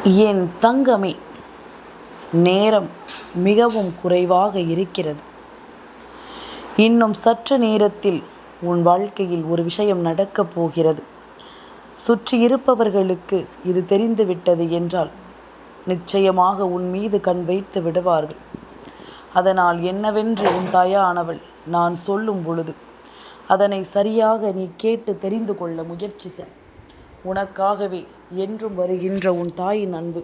என் தங்கமே, நேரம் மிகவும் குறைவாக இருக்கிறது. இன்னும் சற்று நேரத்தில் உன் வாழ்க்கையில் ஒரு விஷயம் நடக்கப் போகிறது. சுற்றி இருப்பவர்களுக்கு இது தெரிந்துவிட்டது என்றால் நிச்சயமாக உன் மீது கண் வைத்து விடுவார்கள். அதனால் என்னவென்று உன் தாயானவள் நான் சொல்லும் பொழுது அதனை சரியாக நீ கேட்டு தெரிந்து கொள்ள முயற்சி செய். உனக்காகவே என்றும் வருகின்ற உன் தாயின் அன்பு,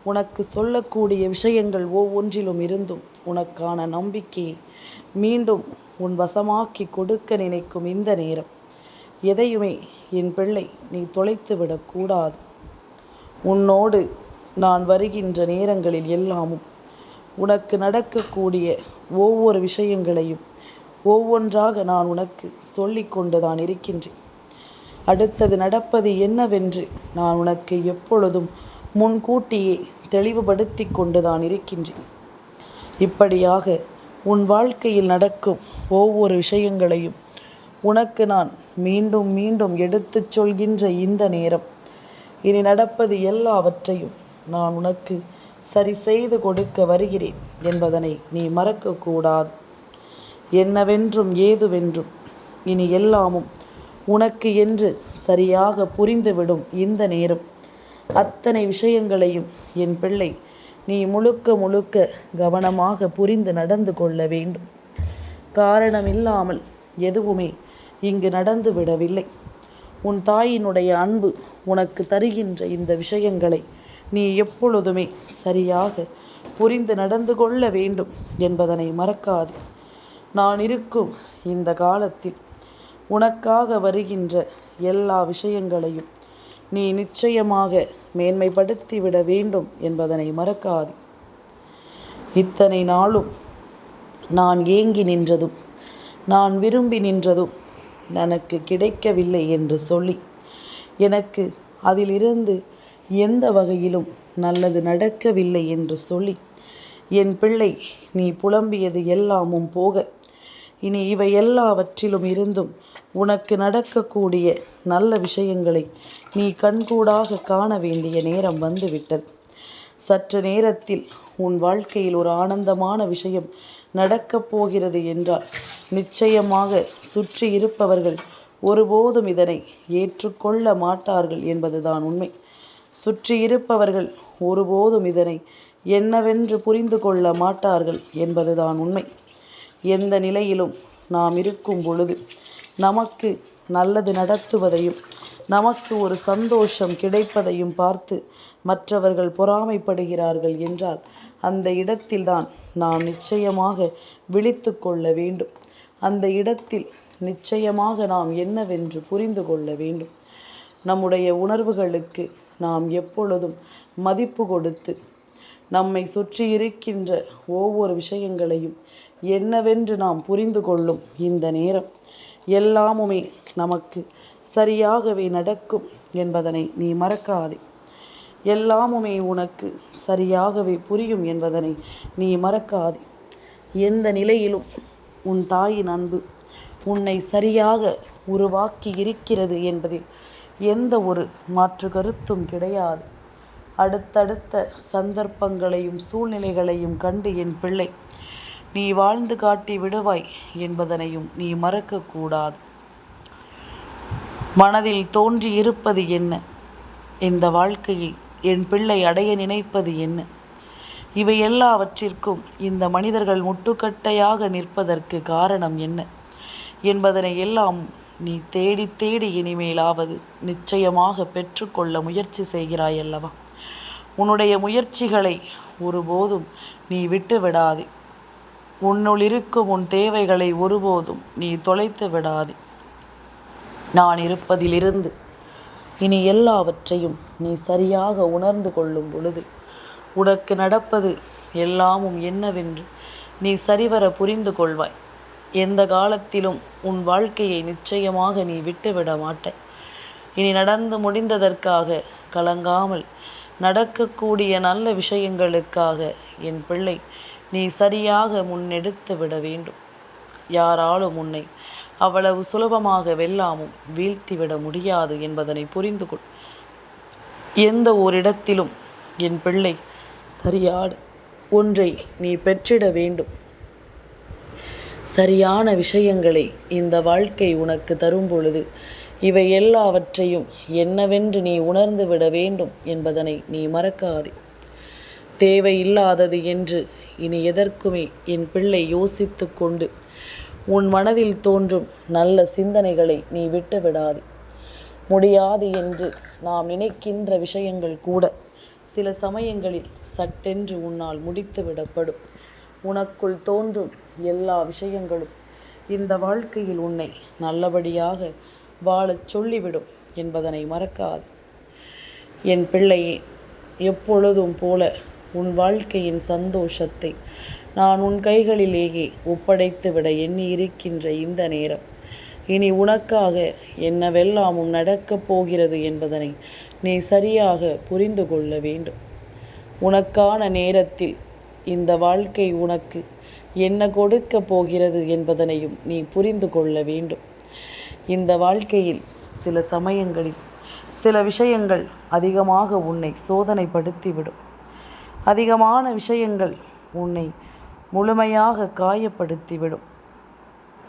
உனக்கு சொல்லக்கூடிய விஷயங்கள் ஒவ்வொன்றிலும் இருந்தும் உனக்கான நம்பிக்கையை மீண்டும் உன் வசமாக்கி கொடுக்க நினைக்கும் இந்த நேரம், எதையுமே என் பிள்ளை நீ தொலைத்து விடக்கூடாது. உன்னோடு நான் வருகின்ற நேரங்களில் எல்லாமும் உனக்கு நடக்கக்கூடிய ஒவ்வொரு விஷயங்களையும் ஒவ்வொன்றாக நான் உனக்கு சொல்லிக்கொண்டுதான் இருக்கின்றேன். அடுத்தது நடப்பது என்னவென்று நான் உனக்கு எப்பொழுதும் முன்கூட்டியே தெளிவுபடுத்தி கொண்டுதான் இருக்கின்றேன். இப்படியாக உன் வாழ்க்கையில் நடக்கும் ஒவ்வொரு விஷயங்களையும் உனக்கு நான் மீண்டும் மீண்டும் எடுத்துச் சொல்கின்ற இந்த நேரம், இனி நடப்பது எல்லாவற்றையும் நான் உனக்கு சரி செய்து கொடுக்க வருகிறேன் என்பதனை நீ மறக்கக்கூடாது. என்னவென்றும் ஏதுவென்றும் இனி எல்லாமும் உனக்கு என்று சரியாக புரிந்துவிடும் இந்த நேரம், அத்தனை விஷயங்களையும் என் பிள்ளை நீ முழுக்க முழுக்க கவனமாக புரிந்து நடந்து கொள்ள வேண்டும். காரணமில்லாமல் எதுவுமே இங்கு நடந்து விடவில்லை. உன் தாயினுடைய அன்பு உனக்கு தருகின்ற இந்த விஷயங்களை நீ எப்பொழுதுமே சரியாக புரிந்து நடந்து கொள்ள வேண்டும் என்பதனை மறக்காது. நான் இருக்கும் இந்த காலத்தில் உனக்காக வருகின்ற எல்லா விஷயங்களையும் நீ நிச்சயமாக மேன்மைப்படுத்திவிட வேண்டும் என்பதனை மறக்காது. இத்தனை நாளும் நான் ஏங்கி நின்றதும் நான் விரும்பி நின்றதும் எனக்கு கிடைக்கவில்லை என்று சொல்லி எனக்கு அதிலிருந்து எந்த வகையிலும் நல்லது நடக்கவில்லை என்று சொல்லி என் பிள்ளை நீ புலம்பியது எல்லாமும் போக, இனி இவை எல்லாவற்றிலும் இருந்தும் உனக்கு நடக்கக்கூடிய நல்ல விஷயங்களை நீ கண்கூடாக காண வேண்டிய நேரம் வந்துவிட்டது. சற்று நேரத்தில் உன் வாழ்க்கையில் ஒரு ஆனந்தமான விஷயம் நடக்கப் போகிறது என்றால் நிச்சயமாக சுற்றி இருப்பவர்கள் ஒருபோதும் இதனை ஏற்றுக்கொள்ள மாட்டார்கள் என்பதுதான் உண்மை. சுற்றி இருப்பவர்கள் ஒருபோதும் இதனை என்னவென்று புரிந்து கொள்ள மாட்டார்கள் என்பதுதான் உண்மை. எந்த நிலையிலும் நாம் இருக்கும் பொழுது நமக்கு நல்லது நடத்துவதையும் நமக்கு ஒரு சந்தோஷம் கிடைப்பதையும் பார்த்து மற்றவர்கள் பொறாமைப்படுகிறார்கள் என்றால் அந்த இடத்தில்தான் நாம் நிச்சயமாக விழித்து கொள்ள வேண்டும். அந்த இடத்தில் நிச்சயமாக நாம் என்னவென்று புரிந்து கொள்ள வேண்டும். நம்முடைய உணர்வுகளுக்கு நாம் எப்பொழுதும் மதிப்பு கொடுத்து நம்மை சுற்றி இருக்கின்ற ஒவ்வொரு விஷயங்களையும் என்னவென்று நாம் புரிந்து கொள்ளும் இந்த நேரம், எல்லாமுமே நமக்கு சரியாகவே நடக்கும் என்பதனை நீ மறக்காதே. எல்லாமுமே உனக்கு சரியாகவே புரியும் என்பதனை நீ மறக்காதே. எந்த நிலையிலும் உன் தாயின் அன்பு உன்னை சரியாக உருவாக்கி இருக்கிறது என்பதில் எந்த ஒரு மாற்று கருத்தும் கிடையாது. அடுத்தடுத்த சந்தர்ப்பங்களையும் சூழ்நிலைகளையும் கண்டு என் பிள்ளை நீ வாழ்ந்து காட்டி விடுவாய் என்பதனையும் நீ மறக்கக்கூடாது. மனதில் தோன்றி இருப்பது என்ன? இந்த வாழ்க்கையை என் பிள்ளை அடைய நினைப்பது என்ன? இவை எல்லாவற்றிற்கும் இந்த மனிதர்கள் முட்டுக்கட்டையாக நிற்பதற்கு காரணம் என்ன என்பதனை எல்லாம் நீ தேடி தேடி இனிமேலாவது நிச்சயமாக பெற்றுக்கொள்ள முயற்சி செய்கிறாய் அல்லவா? உன்னுடைய முயற்சிகளை ஒருபோதும் நீ விட்டு விடாதே. உன்னுள் இருக்கும் உன் தேவைகளை ஒருபோதும் நீ தொலைத்து விடாதே. நான் இருப்பதிலிருந்து இனி எல்லாவற்றையும் நீ சரியாக உணர்ந்து கொள்ளும் பொழுது உனக்கு நடப்பது எல்லாமும் என்னவென்று நீ சரிவர புரிந்து கொள்வாய். எந்த காலத்திலும் உன் வாழ்க்கையை நிச்சயமாக நீ விட்டுவிட மாட்டாய். இனி நடந்து முடிந்ததற்காக கலங்காமல் நடக்கக்கூடிய நல்ல விஷயங்களுக்காக என் பிள்ளை நீ சரியாக முன்னெடுத்து விட வேண்டும். யாராலும் உன்னை அவ்வளவு சுலபமாக வெல்லாமும் வீழ்த்திவிட முடியாது என்பதனை புரிந்து கொள். எந்த ஓரிடத்திலும் என் பிள்ளை, சரியான ஒன்றை நீ பெற்றிட வேண்டும். சரியான விஷயங்களை இந்த வாழ்க்கை உனக்கு தரும் பொழுது இவை எல்லாவற்றையும் என்னவென்று நீ உணர்ந்து விட வேண்டும் என்பதனை நீ மறக்காதே. தேவையில்லாதது என்று இனி எதற்குமே என் பிள்ளை யோசித்து கொண்டு உன் மனதில் தோன்றும் நல்ல சிந்தனைகளை நீ விட்டு விடாதே. முடியாது என்று நாம் நினைக்கின்ற விஷயங்கள் கூட சில சமயங்களில் சட்டென்று உன்னால் முடித்து விடப்படும். உனக்குள் தோன்றும் எல்லா விஷயங்களும் இந்த வாழ்க்கையில் உன்னை நல்லபடியாக வாழச் சொல்லிவிடும் என்பதனை மறக்காது. என் பிள்ளையே, எப்பொழுதும் போல உன் வாழ்க்கையின் சந்தோஷத்தை நான் உன் கைகளிலேயே ஒப்படைத்து விட எண்ணி இருக்கின்ற இந்த நேரம், இனி உனக்காக என்னவெல்லாமும் நடக்கப் போகிறது என்பதனை நீ சரியாக புரிந்து கொள்ள வேண்டும். உனக்கான நேரத்தில் இந்த வாழ்க்கை உனக்கு என்ன கொடுக்க போகிறது என்பதனையும் நீ புரிந்து கொள்ள வேண்டும். இந்த வாழ்க்கையில் சில சமயங்களில் சில விஷயங்கள் அதிகமாக உன்னை சோதனைப்படுத்திவிடும். அதிகமான விஷயங்கள் உன்னை முழுமையாக காயப்படுத்திவிடும்.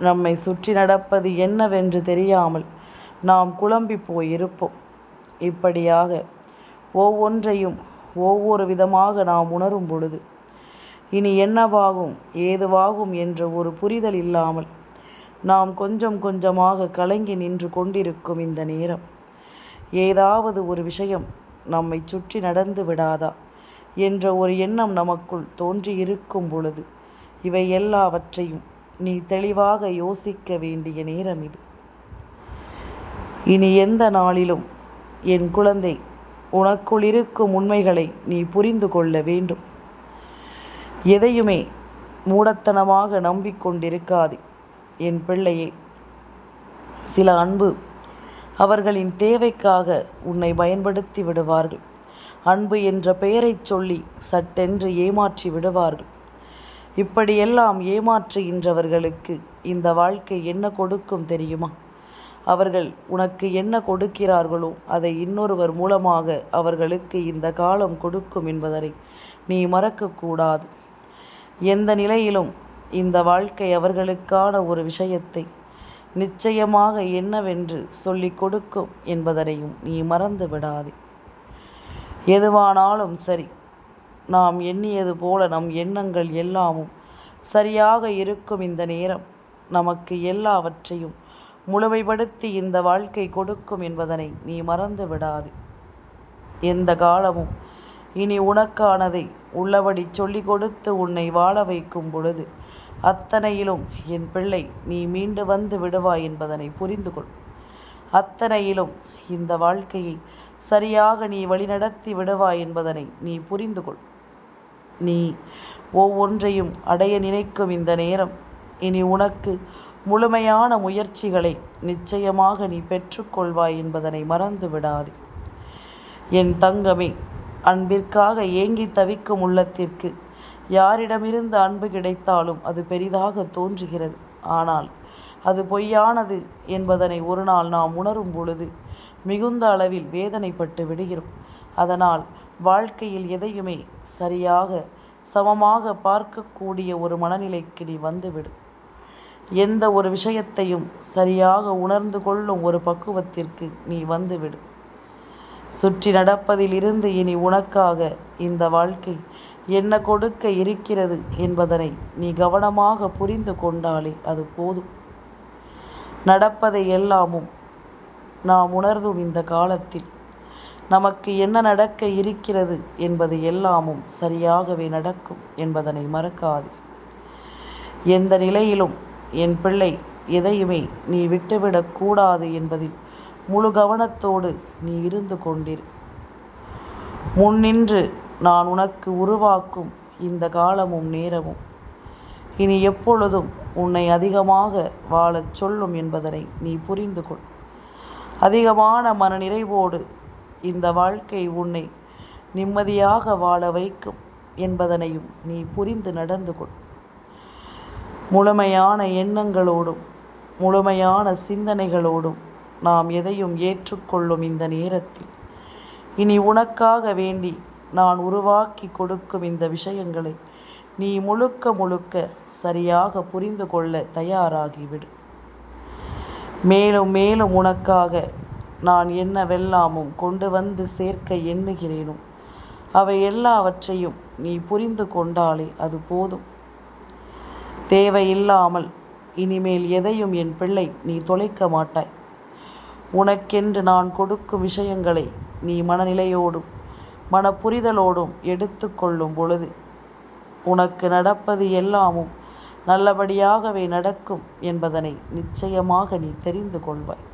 நம்மை சுற்றி நடப்பது என்னவென்று தெரியாமல் நாம் குழம்பி போயிருப்போம். இப்படியாக ஒவ்வொன்றையும் ஒவ்வொரு விதமாக நாம் உணரும் பொழுது இனி என்னவாகும் ஏதுவாகும் என்ற ஒரு புரிதல் இல்லாமல் நாம் கொஞ்சம் கொஞ்சமாக கலங்கி நின்று கொண்டிருக்கும் இந்த நேரம், ஏதாவது ஒரு விஷயம் நம்மை சுற்றி நடந்து விடாதா என்ற ஒரு எண்ணம் நமக்குள் தோன்றி இருக்கும் பொழுது இவை எல்லாவற்றையும் நீ தெளிவாக யோசிக்க வேண்டிய நேரம் இது. இனி எந்த நாளிலும் என் குழந்தை, உனக்குள் இருக்கும் உண்மைகளை நீ புரிந்து கொள்ள வேண்டும். எதையுமே மூடத்தனமாக நம்பிக்கொண்டிருக்காதே என் பிள்ளையே. சில அன்பு அவர்களின் தேவைக்காக உன்னை பயன்படுத்தி விடுவார்கள். அன்பு என்ற பெயரை சொல்லி சட்டென்று ஏமாற்றி விடுவார்கள். இப்படியெல்லாம் ஏமாற்றுகின்றவர்களுக்கு இந்த வாழ்க்கை என்ன கொடுக்கும் தெரியுமா? அவர்கள் உனக்கு என்ன கொடுக்கிறார்களோ அதை இன்னொருவர் மூலமாக அவர்களுக்கு இந்த காலம் கொடுக்கும் என்பதனை நீ மறக்கக்கூடாது. எந்த நிலையிலும் இந்த வாழ்க்கை அவர்களுக்கான ஒரு விஷயத்தை நிச்சயமாக என்னவென்று சொல்லிக் கொடுக்கும் என்பதனையும் நீ மறந்து விடாதே. எதுவானாலும் சரி, நாம் எண்ணியது போல நம் எண்ணங்கள் எல்லாமும் சரியாக இருக்கும் இந்த நேரம் நமக்கு எல்லாவற்றையும் முழுமைப்படுத்தி இந்த வாழ்க்கை கொடுக்கும் என்பதனை நீ மறந்து விடாதே. எந்த காலமும் இனி உனக்கானதை உள்ளபடி சொல்லிக் கொடுத்து உன்னை வாழ வைக்கும் பொழுது அத்தனையிலும் என் பிள்ளை நீ மீண்டு வந்து விடுவாய் என்பதனை புரிந்து கொள். அத்தனையிலும் இந்த வாழ்க்கையை சரியாக நீ வழிநடத்தி விடுவாய் என்பதனை நீ புரிந்து கொள். நீ ஒவ்வொன்றையும் அடைய நினைக்கும் இந்த நேரம் இனி உனக்கு முழுமையான முயற்சிகளை நிச்சயமாக நீ பெற்றுக்கொள்வாய் என்பதனை மறந்து விடாதே. என் தங்கமே, அன்பிற்காக ஏங்கி தவிக்கும் உள்ளத்திற்கு யாரிடமிருந்து அன்பு கிடைத்தாலும் அது பெரிதாக தோன்றுகிறது. ஆனால் அது பொய்யானது என்பதனை ஒரு நாள் நாம் உணரும் பொழுது மிகுந்த அளவில் வேதனைப்பட்டு விடுகிறோம். அதனால் வாழ்க்கையில் எதையுமே சரியாக சமமாக பார்க்கக்கூடிய ஒரு மனநிலைக்கு நீ வந்துவிடு. எந்த ஒரு விஷயத்தையும் சரியாக உணர்ந்து கொள்ளும் ஒரு பக்குவத்திற்கு நீ வந்துவிடு. சுற்றி நடப்பதிலிருந்து இனி உனக்காக இந்த வாழ்க்கை என்ன கொடுக்க இருக்கிறது என்பதனை நீ கவனமாக புரிந்து கொண்டாலே அது போதும். நடப்பதை எல்லாமும் நாம் உணர்ந்தும் இந்த காலத்தில் நமக்கு என்ன நடக்க இருக்கிறது என்பது எல்லாமும் சரியாகவே நடக்கும் என்பதனை மறக்காது. எந்த நிலையிலும் என் பிள்ளை எதையுமே நீ விட்டுவிடக்கூடாது என்பதில் முழு கவனத்தோடு நீ இருந்து கொண்டிரு. முன்னின்று நான் உனக்கு உருவாக்கும் இந்த காலமும் நேரமும் இனி எப்பொழுதும் உன்னை அதிகமாக வாழச் சொல்லும் என்பதனை நீ புரிந்து கொள். அதிகமான மனநிறைவோடு இந்த வாழ்க்கை உன்னை நிம்மதியாக வாழ வைக்கும் என்பதனையும் நீ புரிந்து நடந்து கொள். முழுமையான எண்ணங்களோடும் முழுமையான சிந்தனைகளோடும் நாம் எதையும் ஏற்றுக்கொள்ளும் இந்த நேரத்தில் இனி உனக்காக வேண்டி நான் உருவாக்கி கொடுக்கும் இந்த விஷயங்களை நீ முழுக்க முழுக்க சரியாக புரிந்து கொள்ள தயாராகிவிடு. மேலும் மேலும் உனக்காக நான் என்னவெல்லாமும் கொண்டு வந்து சேர்க்க எண்ணுகிறேனோ அவை எல்லாவற்றையும் நீ புரிந்து கொண்டாலே அது போதும். தேவையில்லாமல் இனிமேல் எதையும் என் பிள்ளை நீ தொலைக்க மாட்டாய். உனக்கென்று நான் கொடுக்கும் விஷயங்களை நீ மனநிலையோடும் மனப்புரிதலோடும் எடுத்து கொள்ளும் பொழுது உனக்கு நடப்பது எல்லாமும் நல்லபடியாகவே நடக்கும் என்பதனை நிச்சயமாக நீ தெரிந்து கொள்வாய்.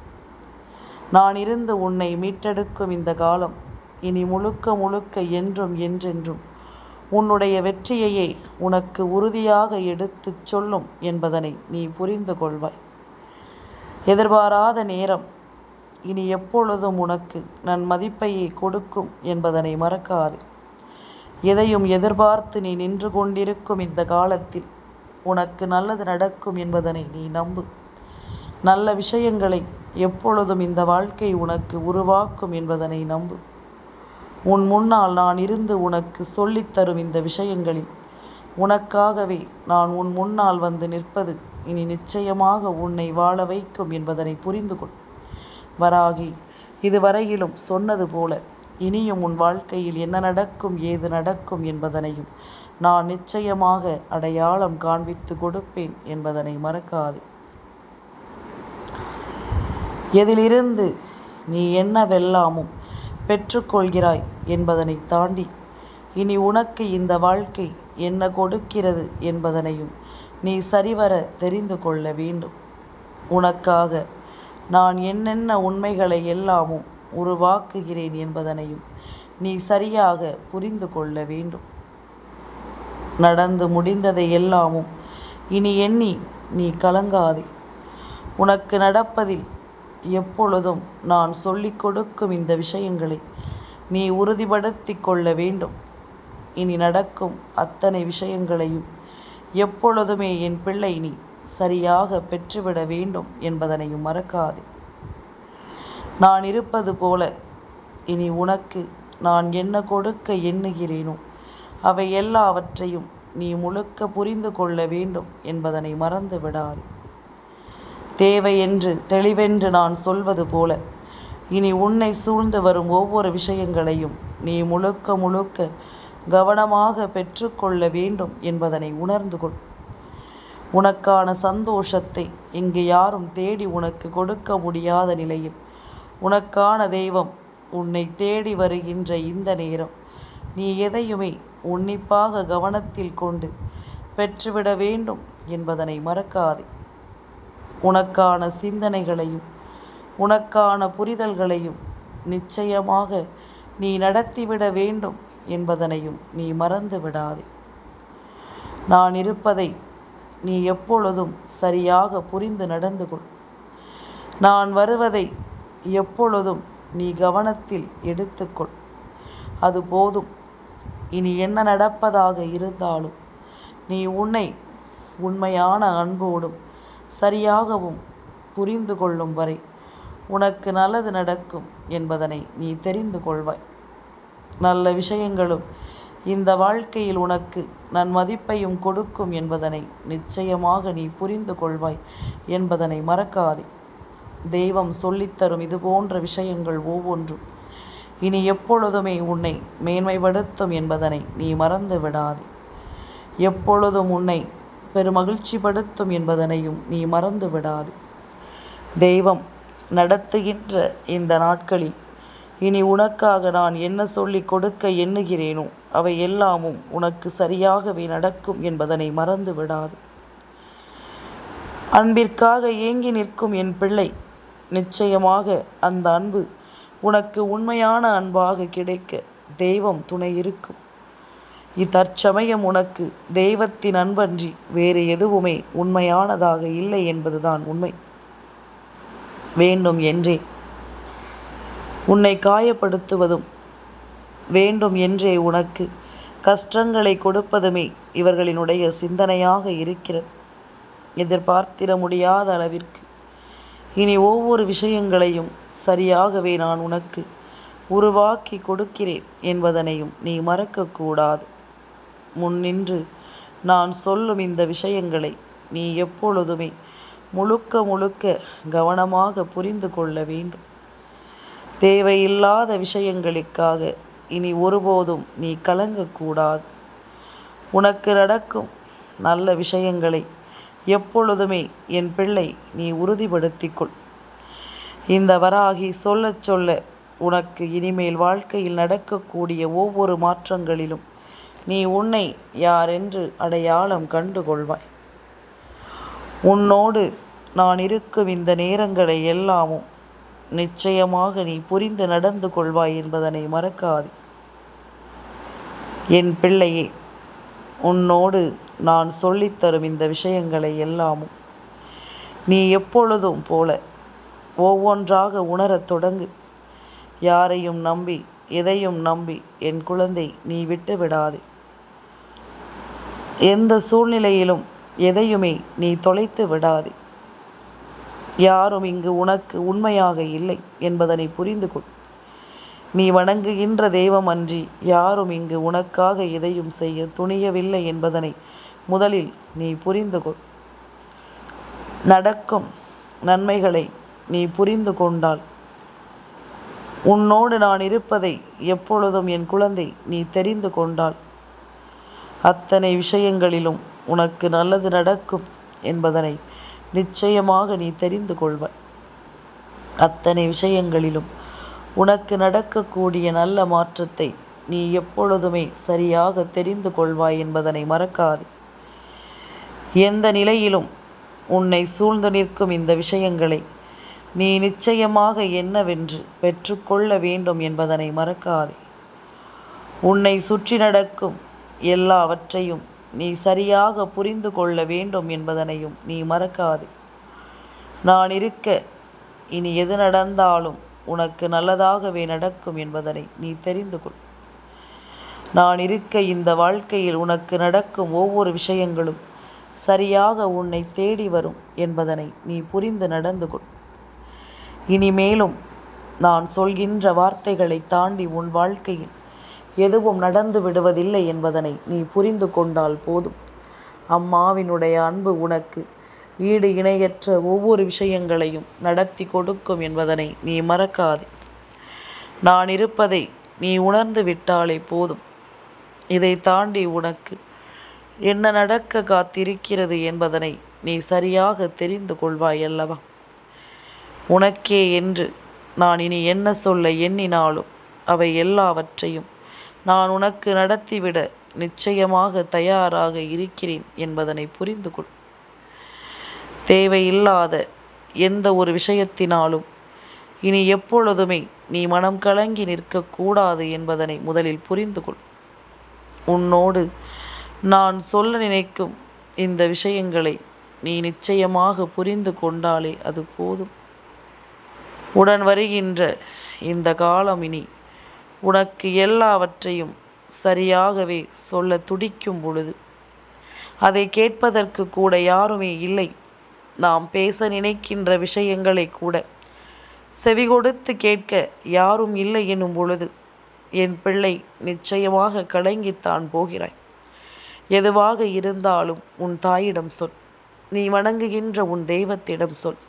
நான் இருந்து உன்னை மீட்டெடுக்கும் இந்த காலம் இனி முழுக்க முழுக்க என்றும் என்றென்றும் உன்னுடைய வெற்றியையே உனக்கு உறுதியாக எடுத்துச் சொல்லும் என்பதனை நீ புரிந்து கொள்வாய். எதிர்பாராத நேரம் இனி எப்பொழுதும் உனக்கு நன் மதிப்பையே கொடுக்கும் என்பதனை மறக்காது. எதையும் எதிர்பார்த்து நீ நின்று கொண்டிருக்கும் இந்த காலத்தில் உனக்கு நல்லது நடக்கும் என்பதனை நீ நம்பு. நல்ல விஷயங்களை எப்பொழுதும் இந்த வாழ்க்கை உனக்கு உருவாக்கும் என்பதனை நம்பு. உன் முன்னால் நான் இருந்து உனக்கு சொல்லித்தரும் இந்த விஷயங்களில் உனக்காகவே நான் உன் முன்னால் வந்து நிற்பது இனி நிச்சயமாக உன்னை வாழ வைக்கும் என்பதனை புரிந்து கொள். வராகி இதுவரையிலும் சொன்னது போல இனியும் உன் வாழ்க்கையில் என்ன நடக்கும் ஏது நடக்கும் என்பதனையும் நான் நிச்சயமாக அடையாளம் காண்பித்து கொடுப்பேன் என்பதனை மறக்காது. எதிலிருந்து நீ என்னவெல்லாமும் பெற்றுக்கொள்கிறாய் என்பதனை தாண்டி இனி உனக்கு இந்த வாழ்க்கை என்ன கொடுக்கிறது என்பதனையும் நீ சரிவர தெரிந்து கொள்ள வேண்டும். உனக்காக நான் என்னென்ன உண்மைகளை எல்லாமும் உருவாக்குகிறேன் என்பதனையும் நீ சரியாக புரிந்து கொள்ள வேண்டும். நடந்து முடிந்ததை எல்லாமும் இனி எண்ணி நீ கலங்காதே. உனக்கு நடப்பதில் எப்பொழுதும் நான் சொல்லிக் கொடுக்கும் இந்த விஷயங்களை நீ உறுதிப்படுத்தி கொள்ள வேண்டும். இனி நடக்கும் அத்தனை விஷயங்களையும் எப்பொழுதுமே என் பிள்ளை நீ சரியாக பெற்றுவிட வேண்டும் என்பதனையும் மறக்காதே. நான் இருப்பது போல இனி உனக்கு நான் என்ன கொடுக்க எண்ணுகிறேனோ அவை எல்லாவற்றையும் நீ முழுக்க புரிந்து கொள்ள வேண்டும் என்பதனை மறந்து விடாதே. தேவை என்று தெளிவென்று நான் சொல்வது போல இனி உன்னை சூழ்ந்து வரும் ஒவ்வொரு விஷயங்களையும் நீ முழுக்க முழுக்க கவனமாக பெற்றுக்கொள்ள வேண்டும் என்பதனை உணர்ந்து கொள். உனக்கான சந்தோஷத்தை இங்கு யாரும் தேடி உனக்கு கொடுக்க முடியாத நிலையில் உனக்கான தெய்வம் உன்னை தேடி வருகின்ற இந்த நேரம் நீ எதையுமே உன்னிப்பாக கவனத்தில் கொண்டு பெற்றுவிட வேண்டும் என்பதனை மறக்காதே. உனக்கான சிந்தனைகளையும் உனக்கான புரிதல்களையும் நிச்சயமாக நீ நடத்திவிட வேண்டும் என்பதனையும் நீ மறந்து விடாதே. நான் இருப்பதை நீ எப்பொழுதும் சரியாக புரிந்து நடந்து கொள். நான் வருவதை எப்பொழுதும் நீ கவனத்தில் எடுத்துக்கொள். அது போதும். இனி என்ன நடப்பதாக இருந்தாலும் நீ உன்னை உண்மையான அன்போடும் சரியாகவும் புரிந்து கொள்ளும் வரை உனக்கு நல்லது நடக்கும் என்பதனை நீ தெரிந்து கொள்வாய். நல்ல விஷயங்களும் இந்த வாழ்க்கையில் உனக்கு நன்மதிப்பையும் கொடுக்கும் என்பதனை நிச்சயமாக நீ புரிந்து கொள்வாய் என்பதனை மறக்காதே. தெய்வம் சொல்லித்தரும் இது போன்ற விஷயங்கள் ஒவ்வொன்றும் இனி எப்பொழுதுமே உன்னை மேன்மைப்படுத்தும் என்பதனை நீ மறந்து விடாதே. எப்பொழுதும் உன்னை பெருமகிழ்ச்சிப்படுத்தும் என்பதனையும் நீ மறந்து விடாது. தெய்வம் நடத்துகின்ற இந்த நாட்களில் இனி உனக்காக நான் என்ன சொல்லி கொடுக்க எண்ணுகிறேனோ அவை எல்லாமும் உனக்கு சரியாகவே நடக்கும் என்பதனை மறந்து விடாது. அன்பிற்காக ஏங்கி நிற்கும் என் பிள்ளை, நிச்சயமாக அந்த அன்பு உனக்கு உண்மையான அன்பாக கிடைக்க தெய்வம் துணை இருக்கும். இத்தற்சமயம் உனக்கு தெய்வத்தின் அன்பன்றி வேறு எதுவுமே உண்மையானதாக இல்லை என்பதுதான் உண்மை. வேண்டும் என்றே உன்னை காயப்படுத்துவதும் வேண்டும் என்றே உனக்கு கஷ்டங்களை கொடுப்பதுமே இவர்களினுடைய சிந்தனையாக இருக்கிறது. எதிர்பார்த்திட முடியாத அளவிற்கு இனி ஒவ்வொரு விஷயங்களையும் சரியாகவே நான் உனக்கு உருவாக்கி கொடுக்கிறேன் என்பதனையும் நீ மறக்கக்கூடாது. முன்னின்று நான் சொல்லும் இந்த விஷயங்களை நீ எப்பொழுதுமே முழுக்க முழுக்க கவனமாக புரிந்து கொள்ள வேண்டும். தேவையில்லாத விஷயங்களுக்காக இனி ஒருபோதும் நீ கலங்கக்கூடாது. உனக்கு நடக்கும் நல்ல விஷயங்களை எப்பொழுதுமே என் பிள்ளை நீ உறுதிப்படுத்திக்கொள். இந்த வராகி சொல்ல சொல்ல உனக்கு இனிமேல் வாழ்க்கையில் நடக்கக்கூடிய ஒவ்வொரு மாற்றங்களிலும் நீ உன்னை யாரென்று அடையாளம் கண்டு கொள்வாய். உன்னோடு நான் இருக்கும் இந்த நேரங்களை எல்லாமும் நிச்சயமாக நீ புரிந்து நடந்து கொள்வாய் என்பதனை மறக்காதே. என் பிள்ளையே, உன்னோடு நான் சொல்லித்தரும் இந்த விஷயங்களை எல்லாமும் நீ எப்பொழுதும் போல ஒவ்வொன்றாக உணரத் தொடங்கு. யாரையும் நம்பி எதையும் நம்பி என் குழந்தை நீ விட்டு விடாதே. எந்த சூழ்நிலையிலும் எதையுமே நீ தொலைத்து விடாதே. யாரும் இங்கு உனக்கு உண்மையாக இல்லை என்பதனை புரிந்து கொள். நீ வணங்குகின்ற தெய்வம் அன்றி யாரும் இங்கு உனக்காக எதையும் செய்ய துணியவில்லை என்பதனை முதலில் நீ புரிந்து கொள். நடக்கும் நன்மைகளை நீ புரிந்து கொண்டால் உன்னோடு நான் இருப்பதை எப்பொழுதும் என் குழந்தை நீ தெரிந்து கொண்டால் அத்தனை விஷயங்களிலும் உனக்கு நல்லது நடக்கும் என்பதனை நிச்சயமாக நீ தெரிந்து கொள்வாய். அத்தனை விஷயங்களிலும் உனக்கு நடக்கக்கூடிய நல்ல மாற்றத்தை நீ எப்பொழுதுமே சரியாக தெரிந்து கொள்வாய் என்பதனை மறக்காதே. எந்த நிலையிலும் உன்னை சூழ்ந்து நிற்கும் இந்த விஷயங்களை நீ நிச்சயமாக என்னவென்று பெற்றுக்கொள்ள வேண்டும் என்பதனை மறக்காதே. உன்னை சுற்றி நடக்கும் எல்லாவற்றையும் நீ சரியாக புரிந்து கொள்ள வேண்டும் என்பதனையும் நீ மறக்காதே. நான் இருக்க இனி எது நடந்தாலும் உனக்கு நல்லதாகவே நடக்கும் என்பதனை நீ தெரிந்து கொள். நான் இருக்க இந்த வாழ்க்கையில் உனக்கு நடக்கும் ஒவ்வொரு விஷயங்களும் சரியாக உன்னை தேடி வரும் என்பதனை நீ புரிந்து நடந்து கொள். இனிமேலும் நான் சொல்கின்ற வார்த்தைகளை தாண்டி உன் வாழ்க்கையில் எதுவும் நடந்து விடுவதில்லை என்பதனை நீ புரிந்து கொண்டால் போதும். அம்மாவினுடைய அன்பு உனக்கு ஈடு இணையற்ற ஒவ்வொரு விஷயங்களையும் நடத்தி கொடுக்கும் என்பதனை நீ மறக்காதே. நான் இருப்பதை நீ உணர்ந்து விட்டாலே போதும். இதை தாண்டி உனக்கு என்ன நடக்க காத்திருக்கிறது என்பதனை நீ சரியாக தெரிந்து கொள்வாய் அல்லவா? உனக்கே என்று நான் இனி என்ன சொல்ல எண்ணினாலும் அவை எல்லாவற்றையும் நான் உனக்கு நடத்திவிட நிச்சயமாக தயாராக இருக்கிறேன் என்பதனை புரிந்து கொள். தேவையில்லாத எந்த ஒரு விஷயத்தினாலும் இனி எப்பொழுதுமே நீ மனம் கலங்கி நிற்கக்கூடாது என்பதனை முதலில் புரிந்து கொள். உன்னோடு நான் சொல்ல நினைக்கும் இந்த விஷயங்களை நீ நிச்சயமாக புரிந்து கொண்டாலே அது போதும். உடன் வருகின்ற இந்த காலம் இனி உனக்கு எல்லாவற்றையும் சரியாகவே சொல்ல துடிக்கும் பொழுது அதை கேட்பதற்கு கூட யாருமே இல்லை. நாம் பேச நினைக்கின்ற விஷயங்களை கூட செவி கொடுத்து கேட்க யாரும் இல்லை எனும் பொழுது என் பிள்ளை நிச்சயமாக கலங்கித்தான் போகிறாய். எதுவாக இருந்தாலும் உன் தாயிடம் சொல். நீ வணங்குகின்ற உன் தெய்வத்திடம் சொல்.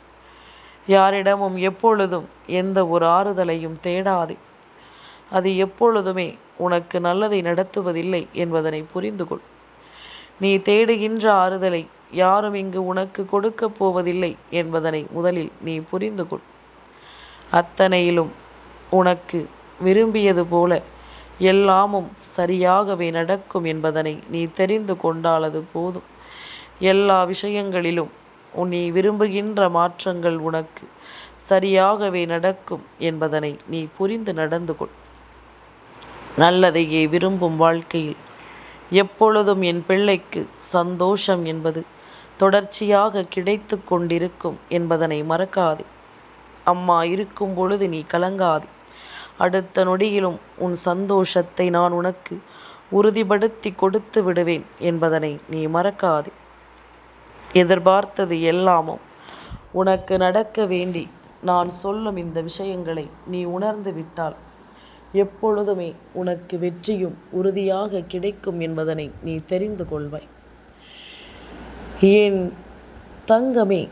யாரிடமும் எப்பொழுதும் எந்த ஒரு ஆறுதலையும் தேடாதே. அது எப்பொழுதுமே உனக்கு நல்லதை நடத்துவதில்லை என்பதனை புரிந்து கொள். நீ தேடுகின்ற ஆறுதலை யாரும் இங்கு உனக்கு கொடுக்கப் போவதில்லை என்பதனை முதலில் நீ புரிந்து கொள். அத்தனையிலும் உனக்கு விரும்பியது போல எல்லாமும் சரியாகவே நடக்கும் என்பதனை நீ தெரிந்து கொண்டால் அது போதும். எல்லா விஷயங்களிலும் நீ விரும்புகின்ற மாற்றங்கள் உனக்கு சரியாகவே நடக்கும் என்பதனை நீ புரிந்து நடந்து கொள். நல்லதையே விரும்பும் வாழ்க்கையில் எப்பொழுதும் என் பிள்ளைக்கு சந்தோஷம் என்பது தொடர்ச்சியாக கிடைத்து கொண்டிருக்கும் என்பதனை மறக்காதே. அம்மா இருக்கும் பொழுது நீ கலங்காதே. அடுத்த நொடியிலும் உன் சந்தோஷத்தை நான் உனக்கு உறுதிப்படுத்தி கொடுத்து விடுவேன் என்பதனை நீ மறக்காதே. எதிர்பார்த்தது எல்லாமும் உனக்கு நடக்க வேண்டி நான் சொல்லும் இந்த விஷயங்களை நீ உணர்ந்து விட்டால் எப்பொழுதுமே உனக்கு வெற்றியும் உறுதியாக கிடைக்கும் என்பதனை நீ தெரிந்து கொள்வாய். என் தங்கமே,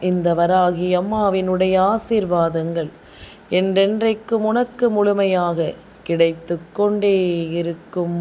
இந்த வராகி அம்மாவினுடைய ஆசீர்வாதங்கள் என்றென்றைக்கும் உனக்கு முழுமையாக கிடைத்து கொண்டே இருக்கும்.